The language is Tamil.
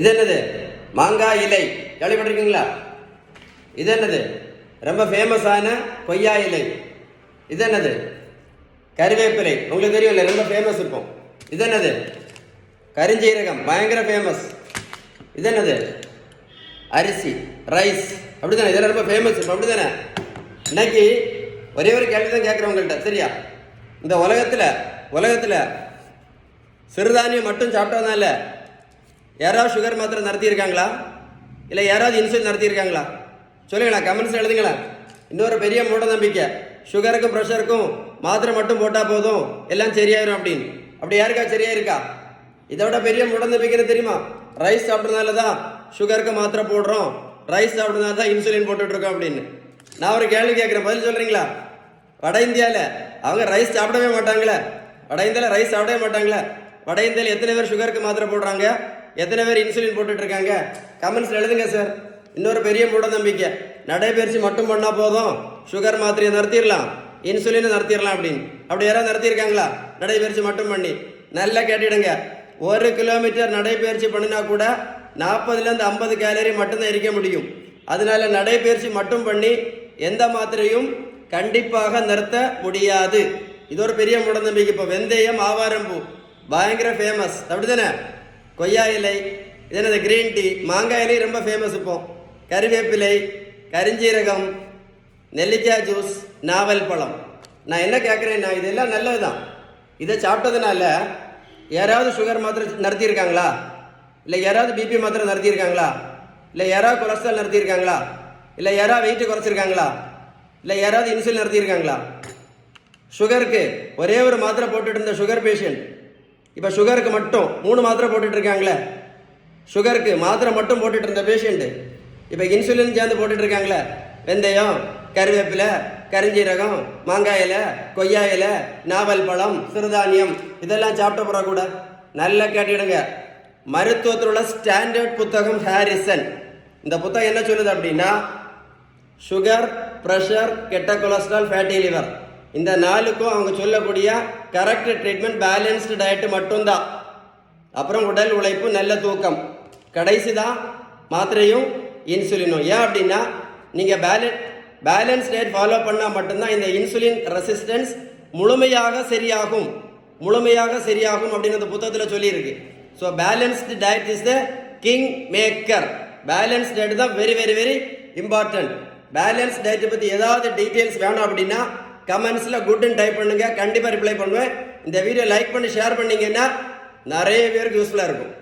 இது என்னது? மாங்காய் இலை. கேள்விப்பட்டிருக்கீங்களா? இது என்னது? ரொம்ப ஃபேமஸான கொய்யா இலை. இது என்னது? கறிவேப்பிலை. உங்களுக்கு தெரியும்ல, ரொம்ப ஃபேமஸ் இப்போ. இது என்னது? கரிஞ்சீரகம், பயங்கர ஃபேமஸ். இது என்னது? அரிசி, ரைஸ். அப்படித்தானே? இதெல்லாம் ரொம்ப ஃபேமஸ் இப்போ, அப்படித்தானே? இன்னைக்கு ஒரே ஒரு கேள்வி தான் கேட்குறேன் உங்கள்கிட்ட, சரியா? இந்த உலகத்தில் சிறுதானியம் மட்டும் சாப்பிட்டதுனால யாராவது சுகர் மாத்திரை நடத்தியிருக்காங்களா? இல்லை யாராவது இன்சுலின் நடத்தியிருக்காங்களா? சொல்லுங்களா, கமெண்ட்ஸ் எழுதுங்களா. இன்னொரு பெரிய மூட நம்பிக்கை, சுகருக்கும் ப்ரெஷருக்கும் மாத்திரை மட்டும் போட்டால் போதும் எல்லாம் சரியாயிரும் அப்படின்னு. அப்படி யாருக்கா சரியா இருக்கா? இதோட பெரிய மூட நம்பிக்கைன்னு தெரியுமா? ரைஸ் சாப்பிட்றதுனால தான் சுகருக்கு மாத்திரை போடுறோம், ரைஸ் சாப்பிட்றதுனால தான் இன்சுலின் போட்டுட்ருக்கோம் அப்படின்னு. நான் ஒரு கேள்வி கேட்குறேன், பதில் சொல்கிறீங்களா? வட இந்தியாவில் அவங்க ரைஸ் சாப்பிடவே மாட்டாங்களே. வட இந்தியாவில் ரைஸ் சாப்பிடவே மாட்டாங்களே. வட இந்தியாவில் எத்தனை பேர் சுகருக்கு மாத்திரை போடுறாங்க? எத்தனை பேர் இன்சுலின் போட்டுட்டு இருக்காங்க? கமெண்ட்ஸில் எழுதுங்க சார். இன்னொரு பெரிய மூட நம்பிக்கை, நடைபயிற்சி மட்டும் பண்ணால் போதும் சுகர் மாத்திரையை நிறுத்திடலாம், இன்சுலினை நிறுத்திடலாம் அப்படின்னு. அப்படி யாராவது நிறுத்தியிருக்காங்களா? நடைபயிற்சி மட்டும் பண்ணி. நல்லா கேட்டுடுங்க, 1 கிலோமீட்டர் நடைபயிற்சி பண்ணினா கூட 40லேருந்து 50 கேலரி மட்டும்தான் எரிக்க முடியும். அதனால நடைபயிற்சி மட்டும் பண்ணி எந்த மாத்திரையும் கண்டிப்பாக நிறுத்த முடியாது. இது ஒரு பெரிய மூட நம்பிக்கை. இப்போ வெந்தயம், ஆவாரம்பூ பயங்கர ஃபேமஸ், அப்படித்தானே? கொய்யா இலை, இது என்னது? Green tea. மாங்காய் இலை ரொம்ப ஃபேமஸ் இப்போ. கறிவேப்பிலை, கரிஞ்சீரகம், நெல்லிக்காய் ஜூஸ், நாவல் பழம். நான் என்ன கேட்குறேன்னா, இதெல்லாம் நல்லது தான். இதை சாப்பிட்டதுனால யாராவது சுகர் மாத்திரை நடத்தியிருக்காங்களா? இல்லை யாராவது பிபி மாத்திரை நடத்தியிருக்காங்களா? இல்லை யாராவது கொலஸ்ட்ரால் நடத்தியிருக்காங்களா? இல்லை யாராவது வெயிட்டு குறைச்சிருக்காங்களா? இல்லை யாராவது இன்சுலின் நடத்தியிருக்காங்களா? சுகருக்கு ஒரே ஒரு மாத்திரை போட்டுட்டு இருந்த சுகர் பேஷண்ட் இப்போ சுகருக்கு மட்டும் 3 மாத்திரை போட்டுட்டு இருக்காங்களே. சுகருக்கு மாத்திரை மட்டும் போட்டுட்டு இருந்த பேஷண்ட் இப்போ இன்சுலின் சேர்ந்து போட்டுட்டு இருக்காங்களே. வெந்தயம், கருவேப்பிலை, கரிஞ்சீரகம், மாங்காய் இலை, கொய்யா இலை, நாவல் பழம், சிறுதானியம் இதெல்லாம் சாப்பிட்ட பிறகு கூட நல்லா கேட்டுடுங்க. மருத்துவத்தில் உள்ள ஸ்டாண்டர்ட் புத்தகம் ஹாரிசன், இந்த புத்தகம் என்ன சொல்லுது அப்படின்னா, சுகர், ப்ரெஷர், கெட்ட கொலஸ்ட்ரால், ஃபேட்டி லிவர், இந்த 4க்கும் அவங்க சொல்லக்கூடிய கரெக்ட் ட்ரீட்மெண்ட் பேலன்ஸ்டு டயட்டு மட்டும்தான். அப்புறம் உடல் உழைப்பு, நல்ல தூக்கம், கடைசி தான் மாத்திரையும் இன்சுலினும். ஏன் அப்படின்னா, நீங்கள் பேலன்ஸ் டயட் ஃபாலோ பண்ணால் மட்டும்தான் இந்த இன்சுலின் ரெசிஸ்டன்ஸ் முழுமையாக சரியாகும் அப்படின்னு அந்த புத்தகத்தில் சொல்லியிருக்கு. So balanced diet is the king maker. Balance diet தான் very very very important. Balance டயட்டை பற்றி ஏதாவது டீட்டெயில்ஸ் வேணும் அப்படின்னா கமெண்ட்ஸில் குட்னு டைப் பண்ணுங்க, கண்டிப்பாக ரிப்ளை பண்ணுவேன். இந்த வீடியோ லைக் பண்ணி ஷேர் பண்ணீங்கன்னா நிறைய பேருக்கு யூஸ்ஃபுல்லாக இருக்கும்.